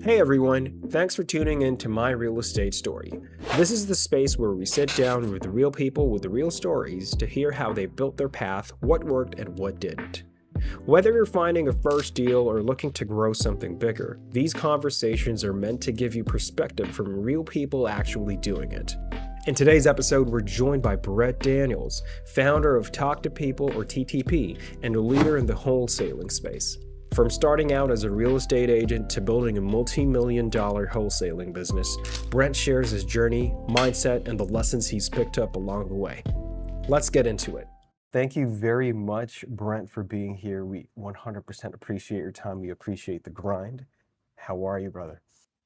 Hey everyone, thanks for tuning in to My Real Estate Story. This is the space where we sit down with the real people with the real stories to hear how they built their path, what worked, and what didn't. Whether you're finding a first deal or looking to grow something bigger, these conversations are meant to give you perspective from real people actually doing it. In today's episode, we're joined by Brent Daniels, founder of Talk to People or TTP, and a leader in the wholesaling space. From starting out as a real estate agent to building a multi-million-dollar wholesaling business, Brent shares his journey, mindset, and the lessons he's picked up along the way. Let's get into it. Thank you very much, Brent, for being here. We 100% appreciate your time. We appreciate the grind. How are you, brother?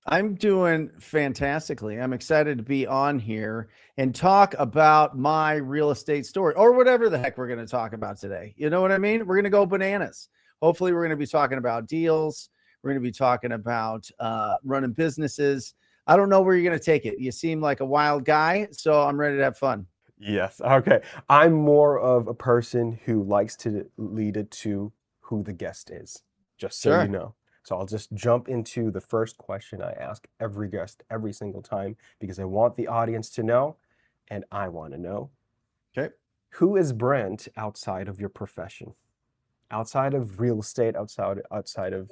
I'm doing fantastically. I'm excited to be on here and talk about my real estate story or whatever the heck we're going to talk about today. You know what I mean? We're going to go bananas. Hopefully, we're going to be talking about deals. We're going to be talking about running businesses. I don't know where you're going to take it. You seem like a wild guy, so I'm ready to have fun. Yes. Okay. I'm more of a person who likes to lead it to who the guest is, just so you know. So I'll just jump into the first question I ask every guest every single time because I want the audience to know and I want to know. Okay. Who is Brent outside of your profession? Outside of real estate, outside of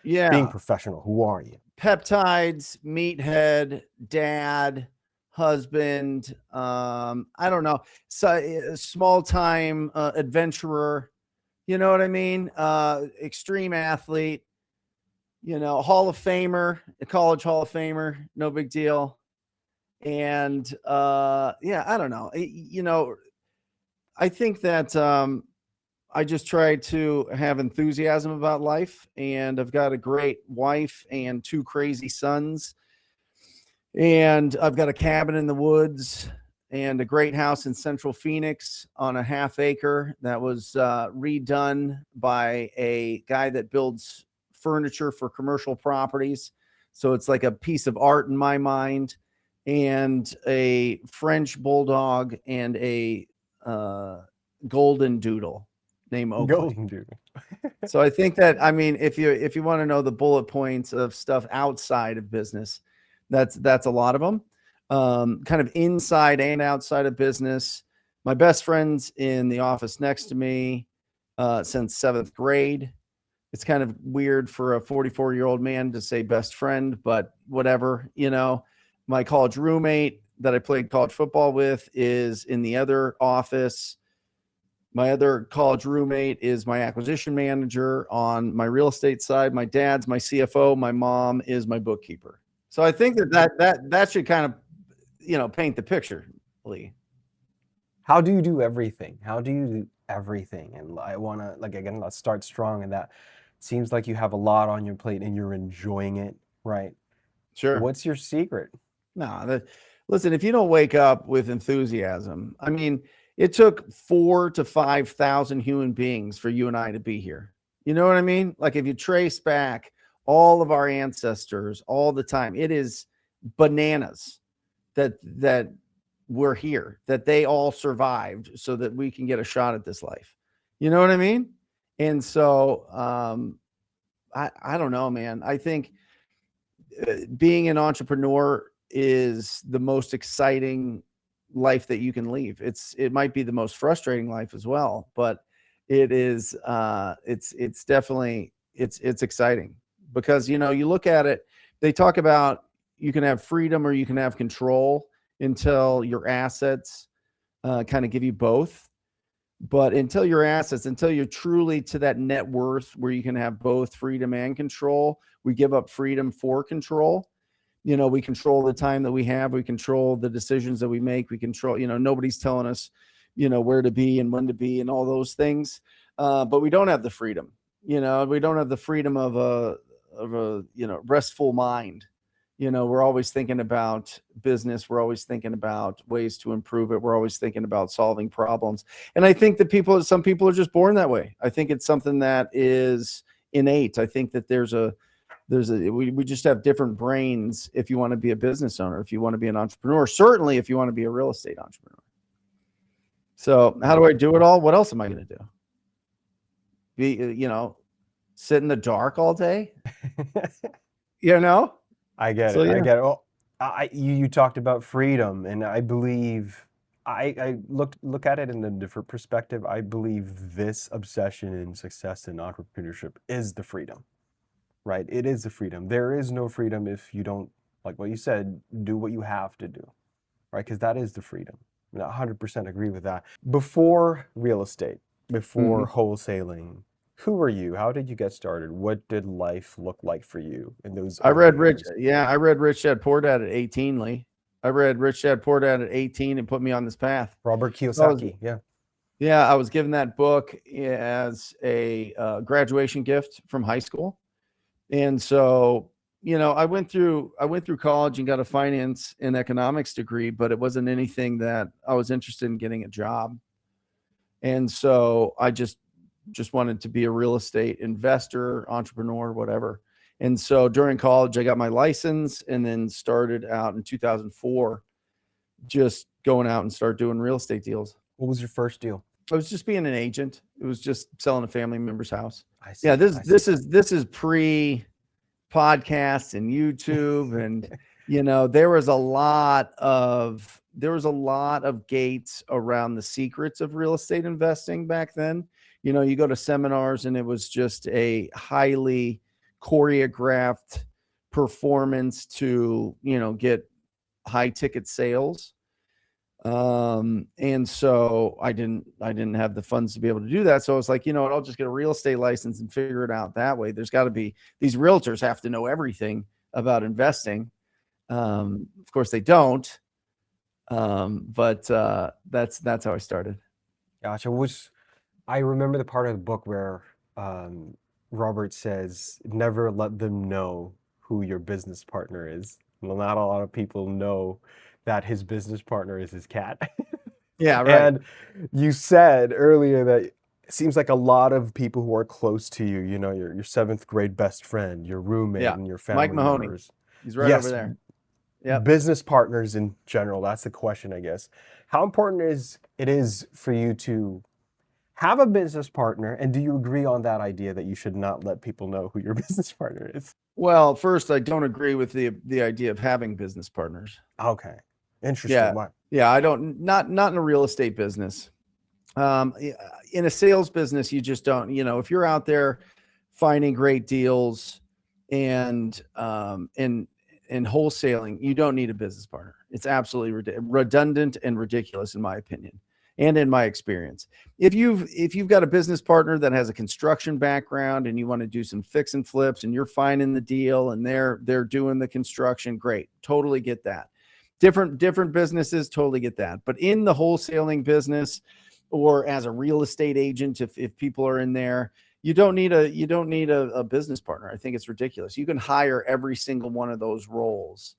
being professional, who are you? Peptides, meathead, dad, husband. I don't know. So small time adventurer. You know what I mean? Extreme athlete. You know, Hall of Famer, a college Hall of Famer. No big deal. And I don't know. I think that I just try to have enthusiasm about life, and I've got a great wife and two crazy sons, and I've got a cabin in the woods and a great house in Central Phoenix on a half acre that was redone by a guy that builds furniture for commercial properties. So it's like a piece of art in my mind, and a French bulldog and a golden doodle named Oakley. Golden Doodle. So I think that, I mean, if you want to know the bullet points of stuff outside of business, that's a lot of them. Kind of inside and outside of business. My best friend's in the office next to me since 7th grade. It's kind of weird for a 44-year-old man to say best friend, but whatever, you know. My college roommate that I played college football with is in the other office. My other college roommate is my acquisition manager on my real estate side. My dad's my CFO. My mom is my bookkeeper. So I think that should kind of, paint the picture, Lee. How do you do everything? And I want to, again, let's start strong. And that seems like you have a lot on your plate and you're enjoying it, right? Sure. What's your secret? No, listen, if you don't wake up with enthusiasm, I mean, it took 4,000 to 5,000 human beings for you and I to be here. You know what I mean? Like if you trace back all of our ancestors all the time, it is bananas that we're here, that they all survived so that we can get a shot at this life. You know what I mean? And so I don't know, man. I think being an entrepreneur is the most exciting life that you can leave. It might be the most frustrating life as well, but it is it's definitely it's exciting because you look at it, they talk about you can have freedom or you can have control until your assets kind of give you both. But until you're truly to that net worth where you can have both freedom and control, we give up freedom for control. We control the time that we have. We control the decisions that we make. We control, nobody's telling us, where to be and when to be and all those things. But we don't have the freedom, we don't have the freedom of a restful mind. We're always thinking about business. We're always thinking about ways to improve it. We're always thinking about solving problems. And I think that some people are just born that way. I think it's something that is innate. I think that we just have different brains if you want to be a business owner, if you want to be an entrepreneur, certainly if you want to be a real estate entrepreneur. So how do I do it all? What else am I going to do? Sit in the dark all day? you know? I get So it. I yeah. get it. Oh, you talked about freedom, and I believe I look at it in a different perspective. I believe this obsession and success in entrepreneurship is the freedom, right? It is the freedom. There is no freedom if you don't, like what you said, do what you have to do, right? Because that is the freedom. And I 100% agree with that. Before real estate, before Mhm. wholesaling, who were you? How did you get started? What did life look like for you in those I read early Rich. years? Yeah, I read Rich Dad Poor Dad at 18, Lee. I read Rich Dad Poor Dad at 18 and put me on this path. Robert So I was, Kiyosaki, yeah. yeah, I was given that book as a graduation gift from high school. And so, I went through college and got a finance and economics degree, but it wasn't anything that I was interested in getting a job. And so I just wanted to be a real estate investor, entrepreneur, whatever. And so during college, I got my license and then started out in 2004, just going out and start doing real estate deals. What was your first deal? I was just being an agent. It was just selling a family member's house. I Yeah, see. this I see. this is this is pre podcasts and YouTube, and there was a lot of gates around the secrets of real estate investing back then. You go to seminars and it was just a highly choreographed performance to, get high ticket sales. And so I didn't have the funds to be able to do that. So I was like, you know what, I'll just get a real estate license and figure it out that way. There's got to be, these realtors have to know everything about investing. Of course they don't. But that's how I started. Gotcha. Which I remember the part of the book where um, Robert says, never let them know who your business partner is. Well, not a lot of people know that his business partner is his cat. Yeah, right. And you said earlier that it seems like a lot of people who are close to you, your seventh grade best friend, your roommate, Yeah. and your Mike family Mahoney. members. He's right over Yes, there. Yep. business partners in general. That's the question, I guess. How important is it is for you to have a business partner, and do you agree on that idea that you should not let people know who your business partner is? Well, first, I don't agree with the idea of having business partners. Okay, interesting. Yeah. What? Yeah. I don't, not in a real estate business. In a sales business, you just don't, if you're out there finding great deals and, and wholesaling, you don't need a business partner. It's absolutely redundant and ridiculous, in my opinion, and in my experience. If you've got a business partner that has a construction background and you want to do some fix and flips and you're finding the deal and they're doing the construction, great. Totally get that. Different businesses, totally get that. But in the wholesaling business, or as a real estate agent, if people are in there, you don't need a business partner. I think it's ridiculous. You can hire every single one of those roles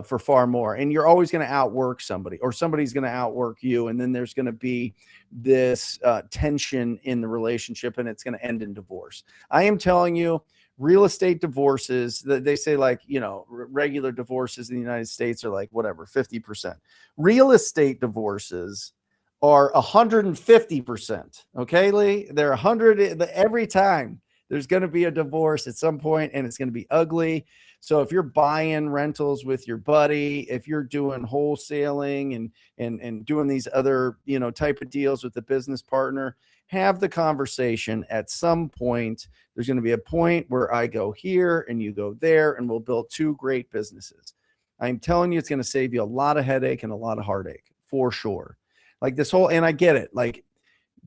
for far more, and you're always going to outwork somebody, or somebody's going to outwork you, and then there's going to be this tension in the relationship, and it's going to end in divorce. I am telling you, real estate divorces, they say, like, regular divorces in the United States are like whatever 50%. Real estate divorces are 150%. Okay, Lee? They're 100 every time. There's going to be a divorce at some point, and it's going to be ugly. So if you're buying rentals with your buddy, if you're doing wholesaling and doing these other, type of deals with the business partner, have the conversation. At some point, there's going to be a point where I go here and you go there, and we'll build two great businesses. I'm telling you, it's going to save you a lot of headache and a lot of heartache, for sure. Like this whole, and I get it, like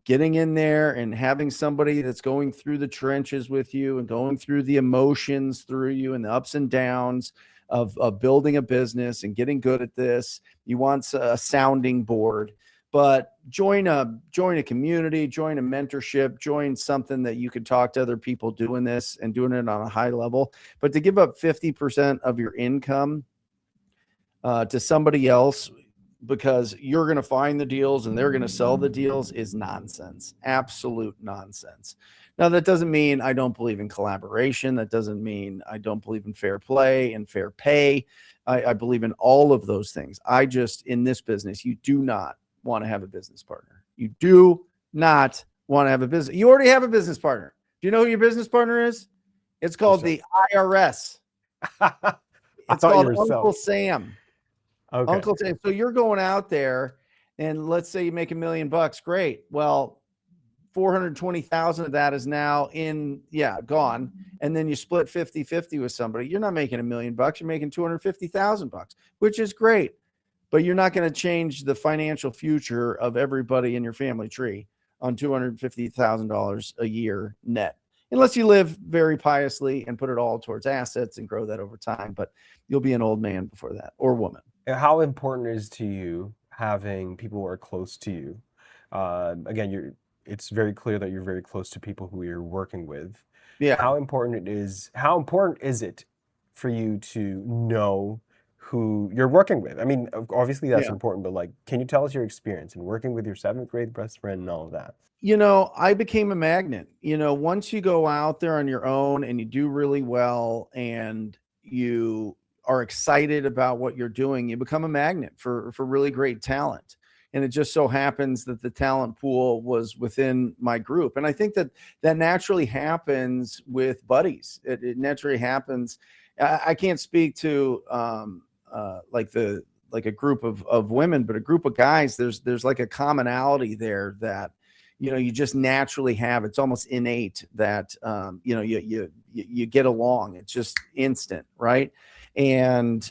getting in there and having somebody that's going through the trenches with you and going through the emotions through you and the ups and downs of building a business and getting good at this. You want a sounding board, but join a community, join a mentorship, join something that you could talk to other people doing this and doing it on a high level. But to give up 50% of your income to somebody else because you're going to find the deals and they're going to sell the deals is nonsense. Absolute nonsense. Now, that doesn't mean I don't believe in collaboration. That doesn't mean I don't believe in fair play and fair pay. I believe in all of those things. In this business, you do not want to have a business partner. You do not want to have a business. You already have a business partner. Do you know who your business partner is? It's called the IRS. I It's thought you called were Uncle selling. Sam. Okay. Uncle Sam. So you're going out there and let's say you make $1,000,000. Great. Well, 420,000 of that is now gone. And then you split 50-50 with somebody. You're not making $1,000,000. You're making $250,000, which is great. But you're not going to change the financial future of everybody in your family tree on $250,000 a year net, unless you live very piously and put it all towards assets and grow that over time. But you'll be an old man before that, or woman. How important is to you having people who are close to you? Again, it's very clear that you're very close to people who you're working with. Yeah. How important is it for you to know who you're working with? I mean, obviously that's Yeah. important, but like, can you tell us your experience in working with your seventh grade best friend and all of that? I became a magnet. Once you go out there on your own and you do really well and you are excited about what you're doing, you become a magnet for really great talent. And it just so happens that the talent pool was within my group. And I think that naturally happens with buddies. It naturally happens. I can't speak to like a group of women, but a group of guys, there's like a commonality there that you just naturally have. It's almost innate that you get along. It's just instant, right? And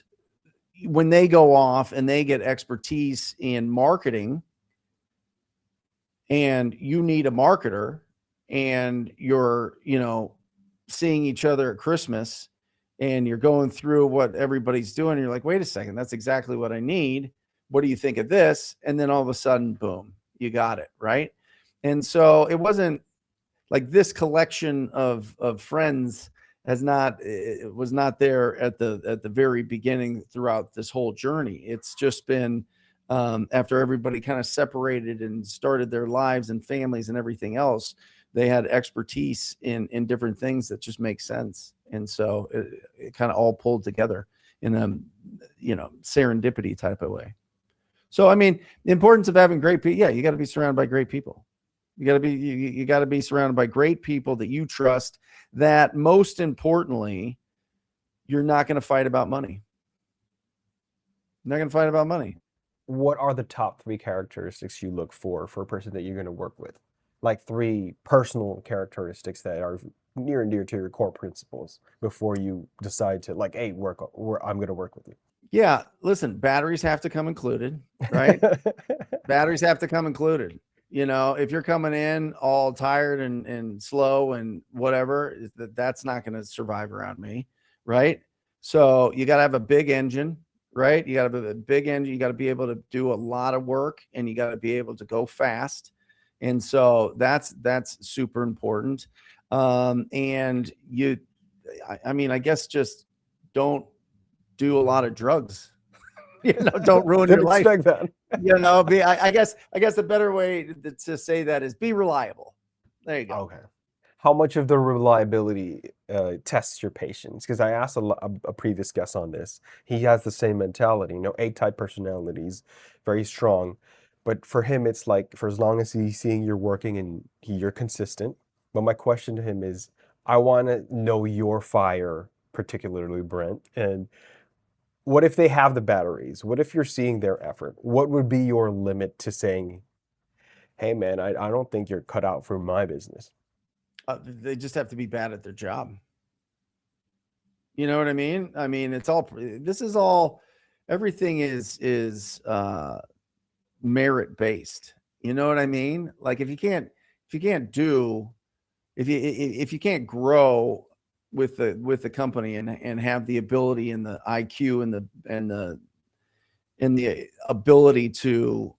when they go off and they get expertise in marketing and you need a marketer and you're seeing each other at Christmas and you're going through what everybody's doing, you're like, wait a second, that's exactly what I need. What do you think of this? And then all of a sudden, boom, you got it, right? And so it wasn't like this collection of friends it was not there at the very beginning throughout this whole journey. It's just been after everybody kind of separated and started their lives and families and everything else, they had expertise in different things that just make sense. And so it kind of all pulled together in a serendipity type of way. So I mean, the importance of having great people, you got to be surrounded by great people. You got to be surrounded by great people that you trust, that most importantly, you're not going to fight about money. You're not going to fight about money. What are the top three characteristics you look for a person that you're going to work with? Like three personal characteristics that are near and dear to your core principles before you decide to like, hey, I'm going to work with you. Yeah. Listen, batteries have to come included, right? Batteries have to come included. If you're coming in all tired and slow and whatever, that's not going to survive around me, right? So you got to have a big engine, right? You got to have a big engine. You got to be able to do a lot of work and you got to be able to go fast. And so that's super important. And I guess just don't do a lot of drugs. Don't ruin your life. That. I guess the better way to say that is be reliable. There you go. Okay. How much of the reliability tests your patience? Because I asked a previous guest on this. He has the same mentality, A-type personalities, very strong. But for him, it's like, for as long as he's seeing you're working and you're consistent. But my question to him is, I want to know your fire, particularly Brent, and what if they have the batteries? What if you're seeing their effort? What would be your limit to saying, hey, man, I don't think you're cut out for my business? They just have to be bad at their job. You know what I mean? I mean, everything is merit based. You know what I mean? Like if you can't grow with the company and have the ability and the IQ and the ability to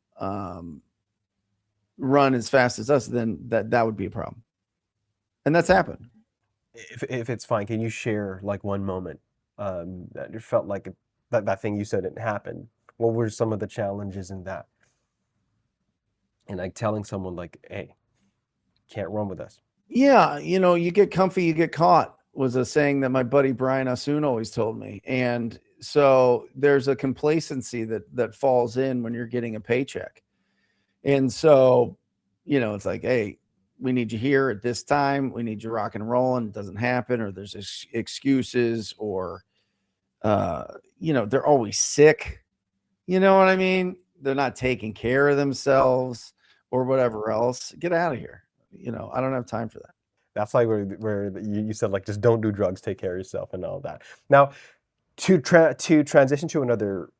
run as fast as us, then that would be a problem. And that's happened. If it's fine, can you share like one moment that you felt like that thing you said didn't happen? What were some of the challenges in that? And like telling someone like, hey, can't run with us. Yeah, you get comfy, you get caught was a saying that my buddy Brian Asun always told me. And so there's a complacency that falls in when you're getting a paycheck. And so, it's like, hey, we need you here at this time. We need you rock and rolling. It doesn't happen, or there's excuses, or they're always sick. You know what I mean? They're not taking care of themselves or whatever else. Get out of here. I don't have time for that. That's like where you said, like, just don't do drugs, take care of yourself and all that. Now, to transition to another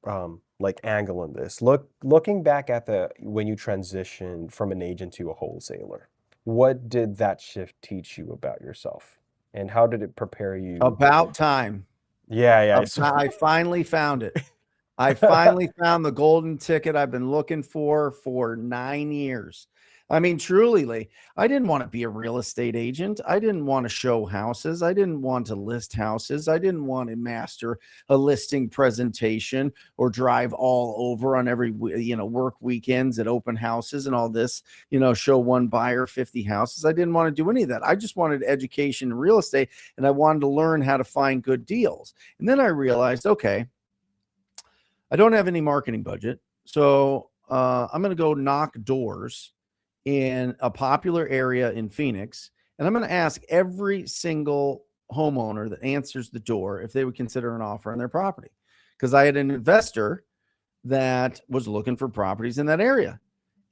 like angle in this, looking back at when you transitioned from an agent to a wholesaler, what did that shift teach you about yourself, and how did it prepare you? About time. Yeah. I finally found it. I finally found the golden ticket I've been looking for 9 years. I mean, truly, Lee, I didn't want to be a real estate agent. I didn't want to show houses. I didn't want to list houses. I didn't want to master a listing presentation or drive all over on every, work weekends at open houses and all this, show one buyer 50 houses. I didn't want to do any of that. I just wanted education in real estate, and I wanted to learn how to find good deals. And then I realized, okay, I don't have any marketing budget, so I'm going to go knock doors in a popular area in Phoenix, and I'm going to ask every single homeowner that answers the door if they would consider an offer on their property, because I had an investor that was looking for properties in that area.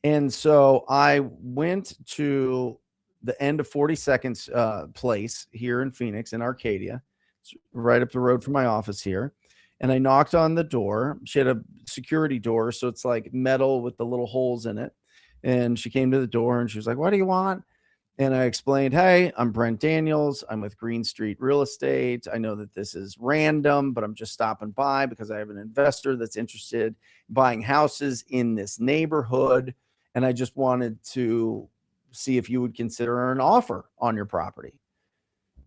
And so I went to the end of 42nd place here in Phoenix in Arcadia. It's right up the road from my office here. And I knocked on the door. She had a security door, so it's like metal with the little holes in it. And she came to the door and she was like, "What do you want?" And I explained, "Hey, I'm Brent Daniels. I'm with Green Street Real Estate. I know that this is random, but I'm just stopping by because I have an investor that's interested in buying houses in this neighborhood. And I just wanted to see if you would consider an offer on your property."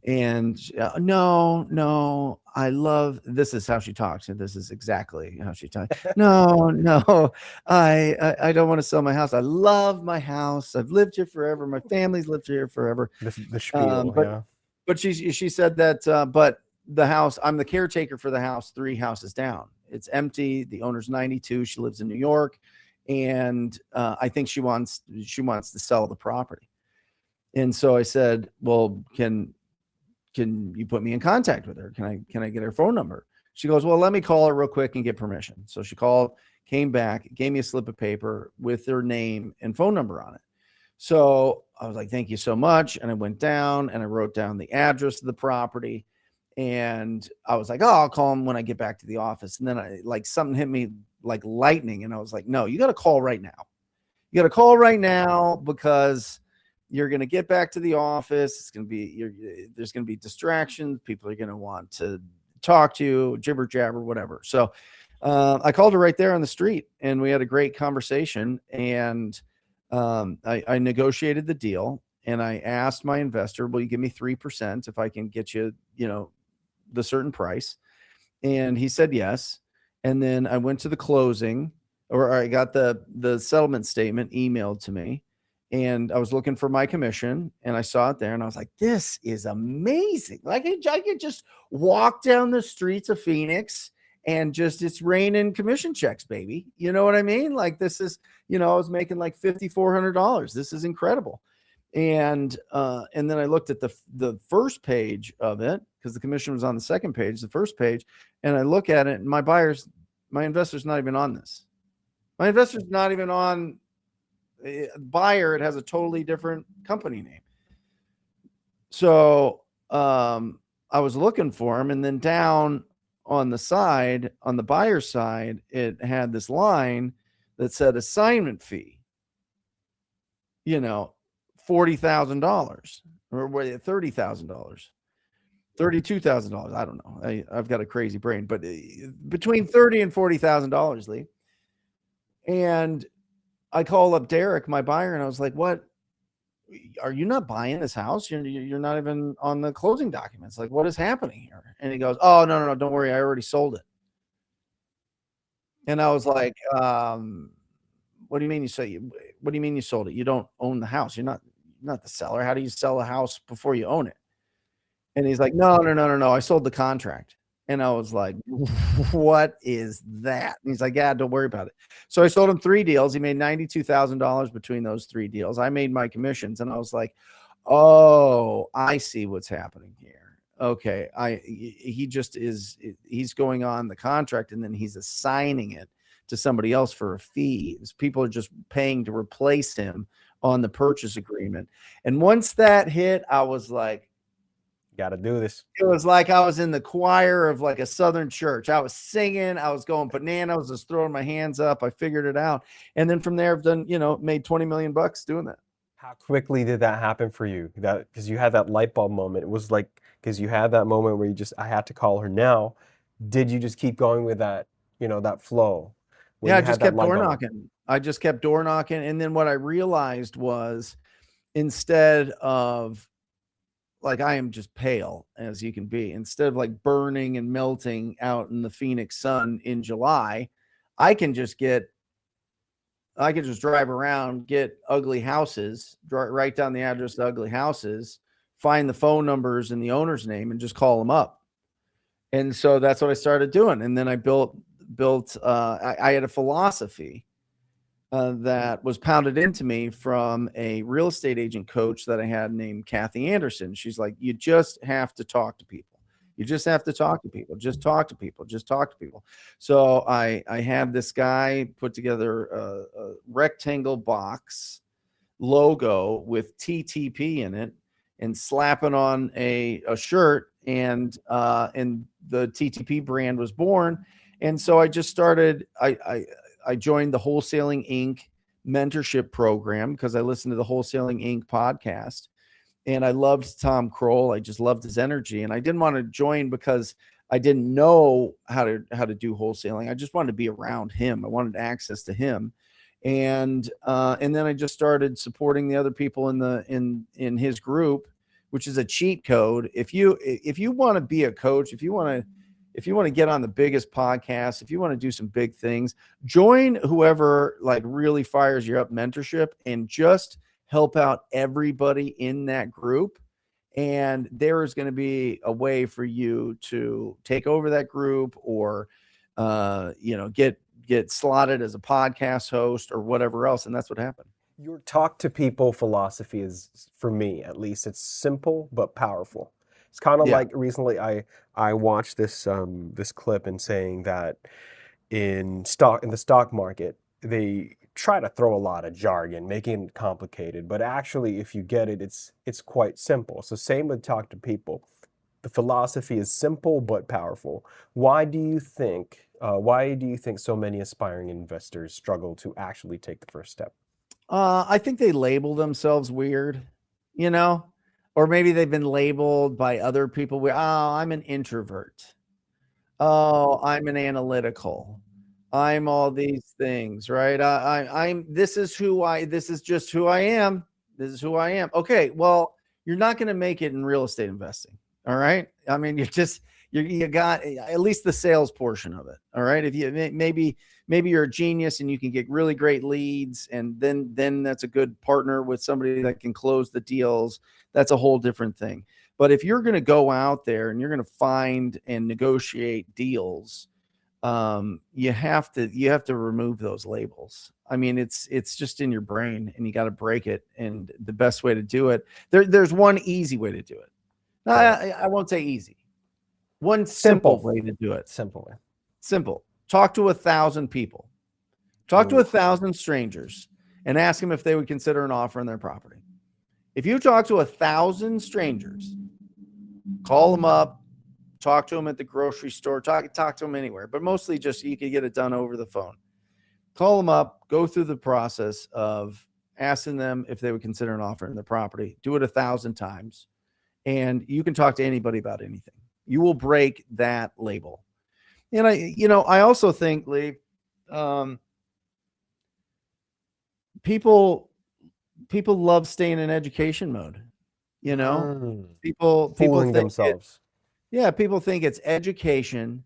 And no, I love, this is how she talks. And this is exactly how she talks. No, I don't want to sell my house. I love my house. I've lived here forever. My family's lived here forever. The spiel, yeah. But she said that, but the house, I'm the caretaker for the house 3 houses down. It's empty. The owner's 92. She lives in New York. And I think she wants to sell the property. And so I said, "Well, can you put me in contact with her? Can I get her phone number?" She goes, "Well, let me call her real quick and get permission." So she called, came back, gave me a slip of paper with her name and phone number on it. So I was like, "Thank you so much." And I went down and I wrote down the address of the property. And I was like, "Oh, I'll call him when I get back to the office." And then something hit me like lightning. And I was like, "No, you got to call right now. You got to call right now, because you're going to get back to the office. It's going to be, there's going to be distractions. People are going to want to talk to you, jibber jabber, whatever." So I called her right there on the street, and we had a great conversation. And I negotiated the deal, and I asked my investor, "Will you give me 3% if I can get you, the certain price?" And he said yes. And then I went to the closing, or I got the settlement statement emailed to me. And I was looking for my commission, and I saw it there, and I was like, "This is amazing." Like I could just walk down the streets of Phoenix and just, it's raining commission checks, baby. You know what I mean? Like, this is, I was making like $5,400. This is incredible. And then I looked at the first page of it, because the commission was on the second page, the first page. And I look at it, and my investor's not even on this. My investor's not even on buyer. It has a totally different company name. So I was looking for him, and then down on the side, on the buyer side, it had this line that said assignment fee, $40,000 or $30,000, $32,000. I don't know. I've got a crazy brain, but between $30,000 and $40,000, Lee. And I call up Derek, my buyer, and I was like, "What? Are you not buying this house? You're not even on the closing documents. Like, what is happening here?" And he goes, "Oh, no, don't worry. I already sold it." And I was like, "What do you mean you say? What do you mean you sold it? You don't own the house. You're not the seller. How do you sell a house before you own it?" And he's like, No. I sold the contract." And I was like, "What is that?" And he's like, "Yeah, don't worry about it." So I sold him 3 deals. He made $92,000 between those 3 deals. I made my commissions, and I was like, "Oh, I see what's happening here." okay, he just is, he's going on the contract and then he's assigning it to somebody else for a fee. People are just paying to replace him on the purchase agreement. And once that hit, I was like, Got to do this. it was like I was in the choir of like a Southern church. I was singing, I was going bananas, I was just throwing my hands up. I figured it out. And then from there, I've done, made 20 million bucks doing that. How quickly did that happen for you? That because you had that light bulb moment. It was like because you had that moment where I had to call her now. Did you just keep going with that, that flow when Yeah, I you had just that kept light door bulb? knocking. I just kept door knocking. And then what I realized was instead of like, I am just pale as you can be, instead of like burning and melting out in the Phoenix sun in July, I can just drive around, get ugly houses, write down the address of ugly houses, find the phone numbers and the owner's name and just call them up. And so that's what I started doing. And then I I had a philosophy that was pounded into me from a real estate agent coach that I had named Kathy Anderson. She's like, you just have to talk to people. You just have to talk to people. Just talk to people. Just talk to people. So I had this guy put together a rectangle box logo with TTP in it and slapping on a shirt, and the TTP brand was born. And so I just started, I joined the Wholesaling Inc. mentorship program because I listened to the Wholesaling Inc. podcast and I loved Tom Kroll. I just loved his energy, and I didn't want to join because I didn't know how to do wholesaling. I just wanted to be around him. I wanted access to him. And then I just started supporting the other people in his group, which is a cheat code. If you want to be a coach, if you want to get on the biggest podcast, if you want to do some big things, join whoever like really fires you up mentorship and just help out everybody in that group. And there is going to be a way for you to take over that group or, get slotted as a podcast host or whatever else. And that's what happened. Your talk to people philosophy is, for me at least, it's simple but powerful. It's kind of Yeah. like recently I watched this clip and saying that in the stock market, they try to throw a lot of jargon, making it complicated, but actually if you get it, it's quite simple. So same with talk to people. The philosophy is simple but powerful. Why do you think so many aspiring investors struggle to actually take the first step? I think they label themselves weird, or maybe they've been labeled by other people. Oh, I'm an introvert. Oh, I'm an analytical. I'm all these things, right? This is just who I am. This is who I am. Okay. Well, you're not going to make it in real estate investing. All right. I mean, you got at least the sales portion of it. All right. If you maybe you're a genius and you can get really great leads, and then that's a good partner with somebody that can close the deals. That's a whole different thing. But if you're going to go out there and you're going to find and negotiate deals, you have to remove those labels. I mean, it's just in your brain, and you got to break it. And the best way to do it, there's one easy way to do it. No, I won't say easy. One simple way to do it. Simple. Talk to 1,000 people. Talk to 1,000 strangers and ask them if they would consider an offer on their property. If you talk to 1,000 strangers, call them up, talk to them at the grocery store, talk to them anywhere, but mostly just you can get it done over the phone. Call them up, go through the process of asking them if they would consider an offer in their property. Do it 1,000 times, and you can talk to anybody about anything. You will break that label. And I also think, Lee, people love staying in education mode. People Fooling think themselves. people think it's education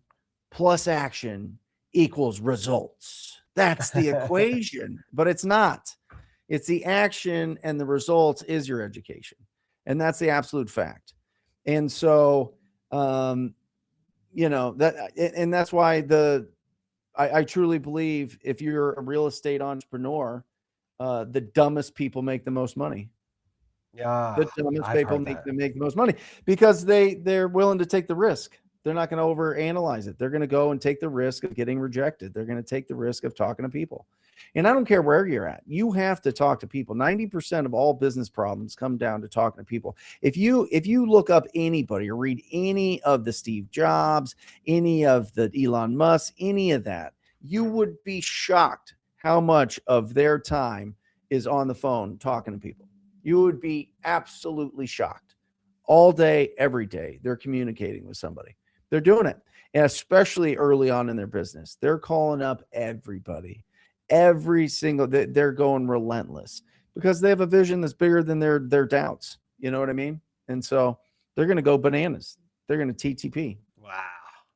plus action equals results. That's the equation, but it's not. It's the action, and the results is your education. And that's the absolute fact. And so, and that's why I truly believe if you're a real estate entrepreneur, the dumbest people make the most money. Yeah, The dumbest I've people heard make that. the most money because they're willing to take the risk. They're not going to overanalyze it. They're going to go and take the risk of getting rejected. They're going to take the risk of talking to people. And I don't care where you're at. You have to talk to people. 90% of all business problems come down to talking to people. If you look up anybody or read any of the Steve Jobs, any of the Elon Musk, any of that, you would be shocked how much of their time is on the phone talking to people. You would be absolutely shocked. All day, every day, they're communicating with somebody. They're doing it. And especially early on in their business, they're calling up everybody, every single, they're going relentless because they have a vision that's bigger than their doubts. You know what I mean? And so they're going to go bananas. They're going to TTP. Wow.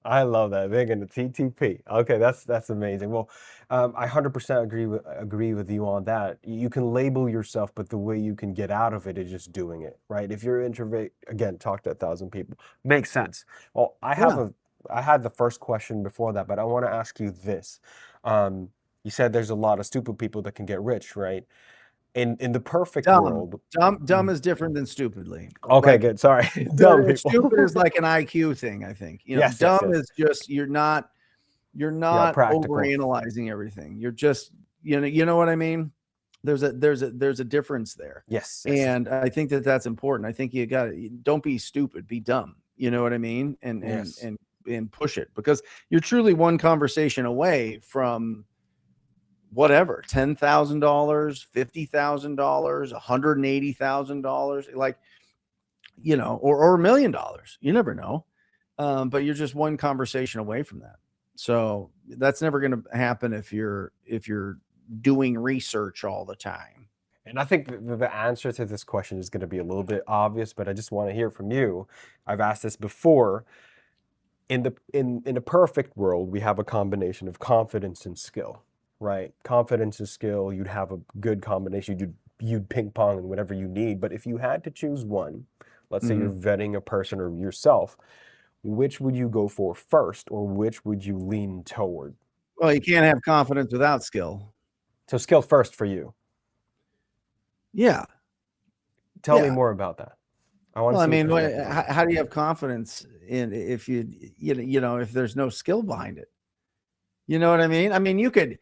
I love that. They're going to TTP. Okay, that's amazing. Well, I 100% agree with you on that. You can label yourself, but the way you can get out of it is just doing it, right? If you're an introvert, again, talk to 1,000 people. Makes sense. Well, Yeah. I had the first question before that, but I want to ask you this. Um, you said there's a lot of stupid people that can get rich, right? In the perfect Dumb. world. Dumb is different than stupidly. Okay, Like good. Sorry. Dumb people. stupid is like an IQ thing, I think. Yes, yes, Dumb yes. is just you're Yeah, not practical. overanalyzing everything. You're just, you know what I mean? There's a difference there. Yes, yes. And I think that that's important. I think don't be stupid, be dumb. You know what I mean? And Yes. and push it because you're truly one conversation away from whatever, $10,000, $50,000, $180,000, like, or $1,000,000. You never know. But you're just one conversation away from that. So that's never going to happen if you're doing research all the time. And I think the answer to this question is going to be a little bit obvious, but I just want to hear from you. I've asked this before. In a perfect world, we have a combination of confidence and skill, right? Confidence and skill, you'd have a good combination. You'd ping pong and whatever you need. But if you had to choose one, let's say you're vetting a person or yourself, which would you go for first, or which would you lean toward? Well, you can't have confidence without skill. So skill first for you. Yeah. Tell me Yeah. more about that. I want Well, to I see your mean, perspective on how do you have confidence in if if there's no skill behind it? You know what I mean? I mean, you could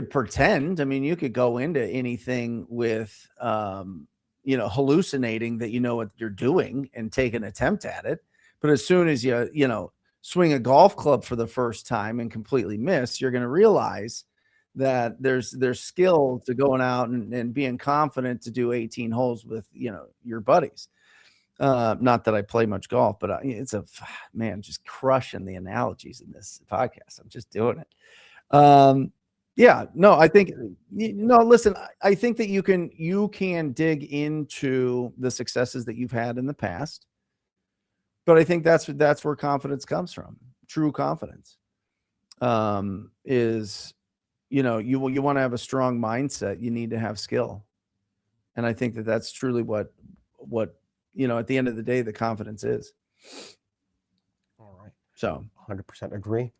pretend. I mean, you could go into anything with hallucinating that you know what you're doing and take an attempt at it. But as soon as you swing a golf club for the first time and completely miss, you're going to realize that there's skill to going out and being confident to do 18 holes with your buddies. Not that I play much golf, but it's just crushing the analogies in this podcast. I'm just doing it. Yeah, no, I think listen, I think that you can dig into the successes that you've had in the past, but I think that's where confidence comes from. True confidence is, you want to have a strong mindset. You need to have skill, and I think that that's truly what at the end of the day, the confidence is. All right. So 100% agree.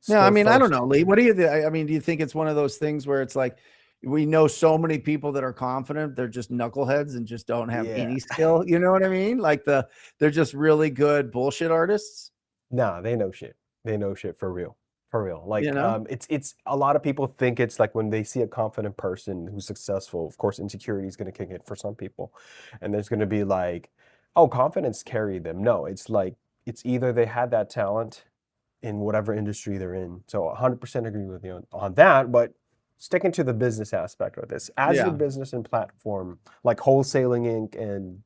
no, I mean, I don't know, Lee. What do you? I mean, do you think it's one of those things where it's like we know so many people that are confident, they're just knuckleheads and just don't have any skill? You know what I mean? Like they're just really good bullshit artists. Nah, they know shit. They know shit for real. For real. Like, You know? it's a lot of people think it's like when they see a confident person who's successful, of course, insecurity is going to kick in for some people. And there's going to be like, oh, confidence carried them. No, it's like, it's either they had that talent in whatever industry they're in. So 100% agree with you on that. But sticking to the business aspect of this, as your Yeah. business and platform, like Wholesaling Inc. and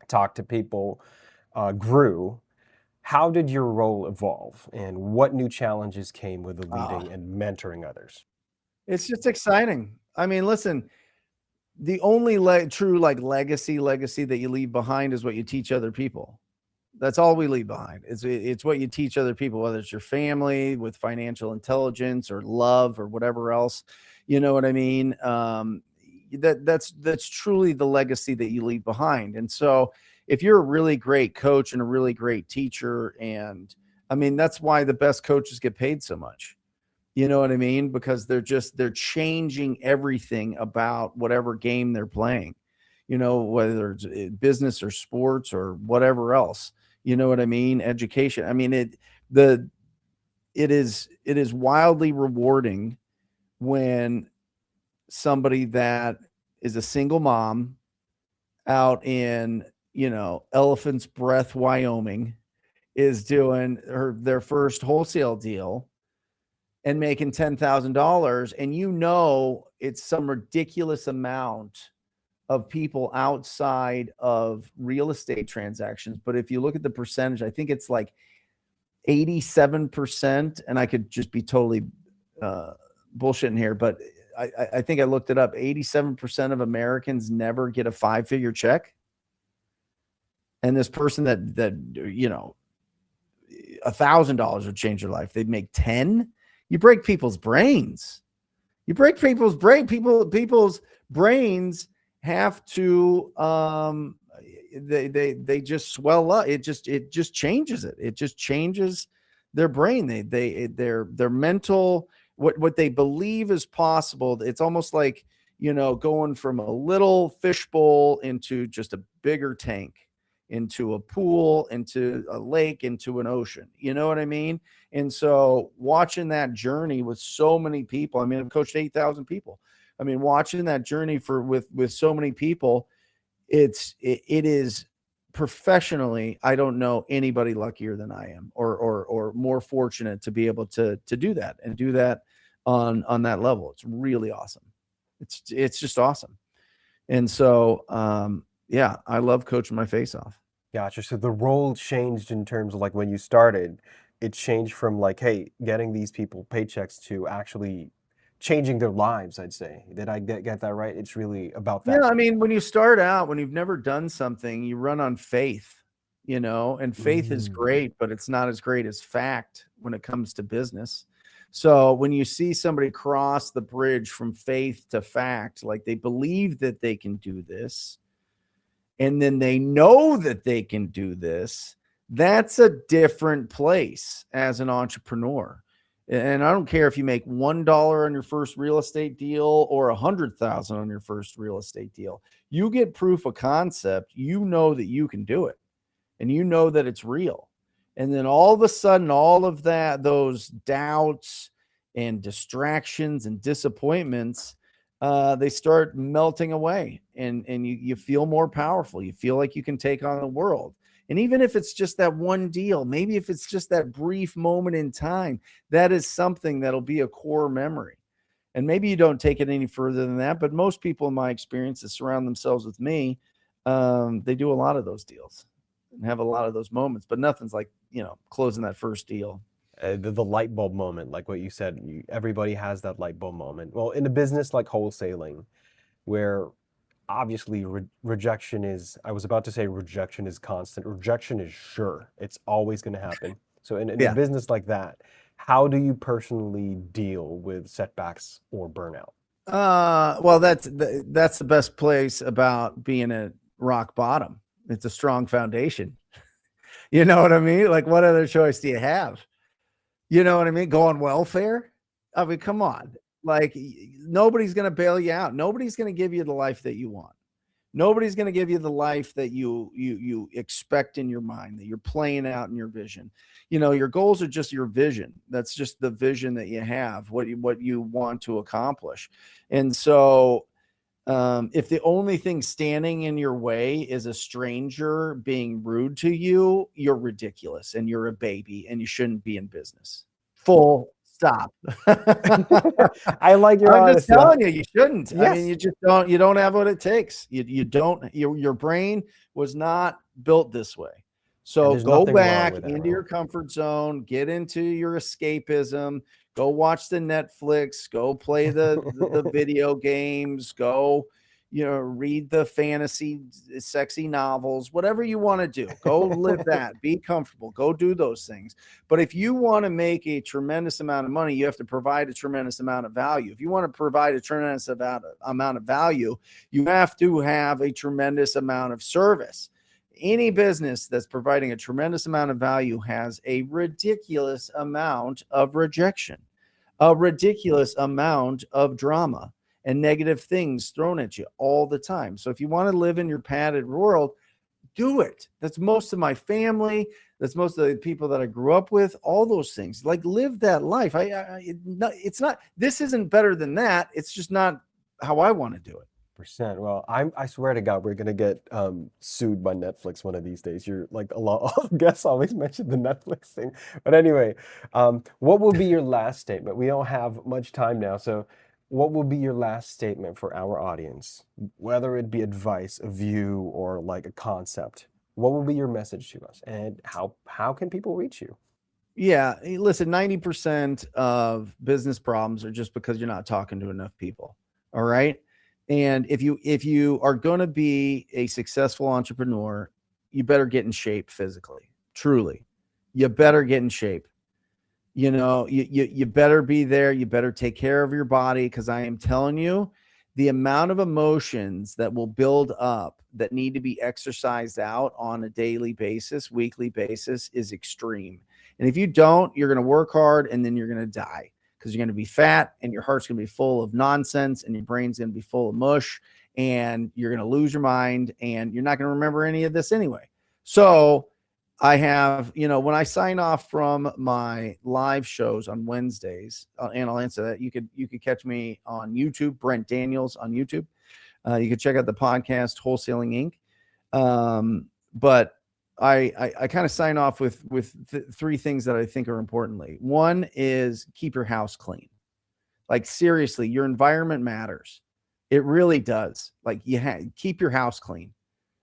Talk to People grew, how did your role evolve and what new challenges came with the leading and mentoring others? It's just exciting. I mean, listen, the only true legacy that you leave behind is what you teach other people. That's all we leave behind. It's what you teach other people, whether it's your family with financial intelligence or love or whatever else. You know what I mean? That's truly the legacy that you leave behind. And so if you're a really great coach and a really great teacher, and I mean, that's why the best coaches get paid so much. You know what I mean? Because they're changing everything about whatever game they're playing. whether it's business or sports or whatever else, you know what I mean? Education. I mean, it is wildly rewarding when somebody that is a single mom out in, Elephant's Breath, Wyoming, is doing their first wholesale deal and making $10,000. And it's some ridiculous amount of people outside of real estate transactions. But if you look at the percentage, I think it's like 87%. And I could just be totally bullshitting here, but I think I looked it up. 87% of Americans never get a 5-figure check. And this person that $1,000 would change their life, they'd make 10. You break people's brains. People's brains have to they just swell up. It just changes it. It just changes their brain. Their mental, what they believe is possible. It's almost like, going from a little fishbowl into just a bigger tank, into a pool, into a lake, into an ocean. You know what I mean? And so watching that journey with so many people, I mean, I've coached 8,000 people. I mean, watching that journey with so many people, it is professionally, I don't know anybody luckier than I am, or more fortunate to be able to do that and do that on that level. It's really awesome. It's just awesome. And so, yeah, I love coaching my face off. Gotcha. So the role changed in terms of like when you started, it changed from like, hey, getting these people paychecks to actually changing their lives, I'd say. Did I get that right? It's really about that. Yeah, I mean, when you start out, when you've never done something, you run on faith, and faith is great, but it's not as great as fact when it comes to business. So when you see somebody cross the bridge from faith to fact, like they believe that they can do this, and then they know that they can do this, that's a different place as an entrepreneur. And I don't care if you make $1 on your first real estate deal or 100,000 on your first real estate deal. You get proof of concept, you know that you can do it, and you know that it's real. And then all of a sudden, all of those doubts and distractions and disappointments, they start melting away, and you feel more powerful. You feel like you can take on the world. And even if it's just that one deal, maybe if it's just that brief moment in time, that is something that'll be a core memory. And maybe you don't take it any further than that, but most people in my experience that surround themselves with me, they do a lot of those deals and have a lot of those moments, but nothing's like, closing that first deal. The light bulb moment, like what you said, everybody has that light bulb moment. Well, in a business like wholesaling, where obviously rejection is, I was about to say rejection is constant. Rejection is sure. It's always going to happen. So in a business like that, how do you personally deal with setbacks or burnout? Well, that's the best place about being at rock bottom. It's a strong foundation. You know what I mean? Like, what other choice do you have? You know what I mean? Go on welfare? I mean, come on. Like, nobody's going to bail you out. Nobody's going to give you the life that you want. Nobody's going to give you the life that you expect in your mind, that you're playing out in your vision. Your goals are just your vision. That's just the vision that you have, what you want to accomplish. And so if the only thing standing in your way is a stranger being rude to you, you're ridiculous and you're a baby and you shouldn't be in business. Full stop. I like your I'm honesty. just telling you, you shouldn't. Yes. I mean, you don't have what it takes. You don't, your brain was not built this way. So go back into your comfort zone, get into your escapism, go watch the Netflix, go play the video games, go, read the fantasy, sexy novels, whatever you want to do. Go live that, be comfortable, go do those things. But if you want to make a tremendous amount of money, you have to provide a tremendous amount of value. If you want to provide a tremendous amount of value, you have to have a tremendous amount of service. Any business that's providing a tremendous amount of value has a ridiculous amount of rejection, a ridiculous amount of drama. and negative things thrown at you all the time. So if you want to live in your padded world, do it. That's most of my family. That's most of the people that I grew up with, all those things. Like, live that life. It's not, this isn't better than that. It's just not how I want to do it. Well, I swear to God, we're gonna get sued by Netflix one of these days. You're like, a lot of guests always mention the Netflix thing. But anyway, what will be your last statement? We don't have much time now, so what will be your last statement for our audience? Whether it be advice, a view, or like a concept, what will be your message to us, and how can people reach you? Yeah. Listen, 90% of business problems are just because you're not talking to enough people. All right. And if you are going to be a successful entrepreneur, you better get in shape physically. Truly, you better get in shape. You better be there. You better take care of your body, because I am telling you, the amount of emotions that will build up that need to be exercised out on a daily basis, weekly basis, is extreme. And if you don't, you're going to work hard and then you're going to die, because you're going to be fat and your heart's going to be full of nonsense and your brain's going to be full of mush and you're going to lose your mind and you're not going to remember any of this anyway. So I have, when I sign off from my live shows on Wednesdays, and I'll answer that, you could catch me on YouTube, Brent Daniels on YouTube. You can check out the podcast, Wholesaling Inc. But I kind of sign off with three things that I think are importantly. One is keep your house clean. Like, seriously, your environment matters. It really does. Like, keep your house clean.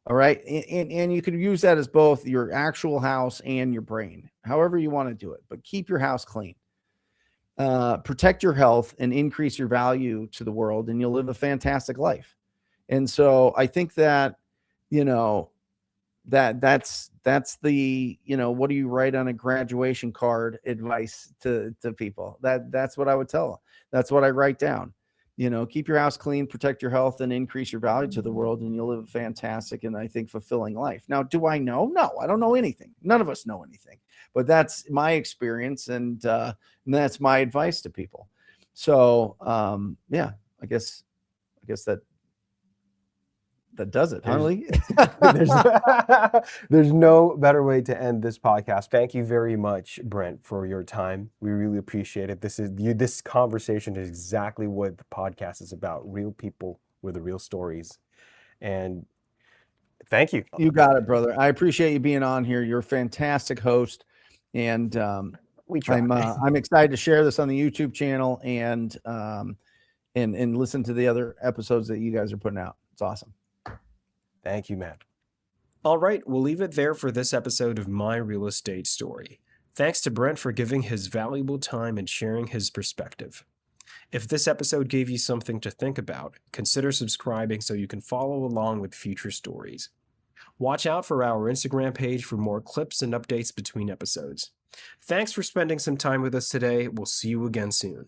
All right. And you could use that as both your actual house and your brain, however you want to do it, but keep your house clean. Protect your health and increase your value to the world, and you'll live a fantastic life. And so I think that, that's the, what do you write on a graduation card advice to people? That's what I would tell them. That's what I write down. Keep your house clean, protect your health, and increase your value to the world, and you'll live a fantastic and, I think, fulfilling life. Now, do I know? No, I don't know anything. None of us know anything, but that's my experience, and that's my advice to people. So, yeah, I guess that does it, huh, Lee? There's no better way to end this podcast. Thank you very much, Brent, for your time. We really appreciate it. This conversation is exactly what the podcast is about: real people with the real stories. And thank you. You got it, brother. I appreciate you being on here. You're a fantastic host, and We try. I'm excited to share this on the YouTube channel and listen to the other episodes that you guys are putting out. It's awesome. Thank you, Matt. All right, we'll leave it there for this episode of My Real Estate Story. Thanks to Brent for giving his valuable time and sharing his perspective. If this episode gave you something to think about, consider subscribing so you can follow along with future stories. Watch out for our Instagram page for more clips and updates between episodes. Thanks for spending some time with us today. We'll see you again soon.